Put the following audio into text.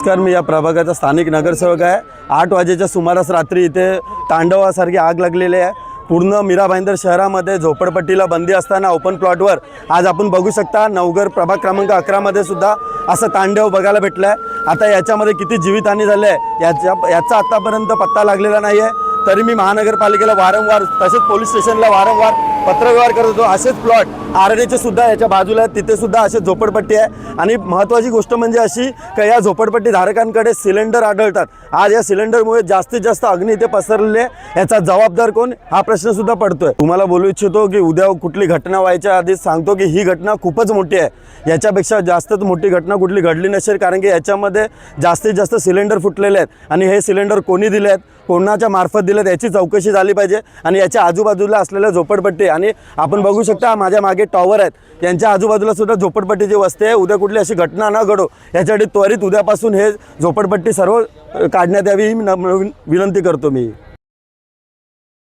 नमस्कार, मी या प्रभागाचा स्थानिक नगरसेवक आहे। 8 वाजेच्या सुमारास रात्री इथे तांडवासारखी आग लागलेली आहे। पूर्ण मीरा भाईंदर शहरामध्ये झोपडपट्टीला बंदी असताना ओपन प्लॉटवर आज आपण बघू शकता नवघर प्रभाग क्रमांक 11 मध्ये सुद्धा असं तांडव बघायला भेटलं आहे। आता याच्यामध्ये किती जीवितहानी झाली आहे याचा आतापर्यंत पत्ता लागलेला नाही आहे। तरी मी महानगरपालिकेला वारंवार तसेच पोलीस स्टेशनला वारंवार पत्रव्यवहार करत होतो। असेच प्लॉट आरडीचे सुद्धा याच्या बाजूला आहेत, तिथे सुद्धा असे झोपडपट्टी आहे। आणि महत्त्वाची गोष्ट म्हणजे अशी की या झोपडपट्टी धारकांकडे सिलेंडर आढळतात। आज या सिलेंडरमुळे जास्तीत जास्त अग्नी इथे पसरलेले, याचा जबाबदार कोण हा प्रश्न सुद्धा पडतोय। तुम्हाला बोलू इच्छितो की उद्या कुठली घटना व्हायच्या आधीच सांगतो की ही घटना खूपच मोठी आहे। याच्यापेक्षा जास्तच मोठी घटना कुठली घडली नसेल, कारण की याच्यामध्ये जास्तीत जास्त सिलेंडर फुटलेले आहेत आणि हे सिलेंडर कोणी दिले आहेत, कोणाच्या मार्फत दिलेत याची चौकशी झाली पाहिजे। आणि याच्या आजूबाजूला असलेल्या झोपडपट्टी आणि आपण बघू शकता माझ्या मागे टॉवर आहेत, यांच्या आजूबाजूला सुद्धा झोपडपट्टीची वस्ती आहे। उद्या कुठली अशी घटना न घडो यासाठी त्वरित उद्यापासून हे झोपडपट्टी सर्व काढण्यात यावी ही विनंती करतो मी।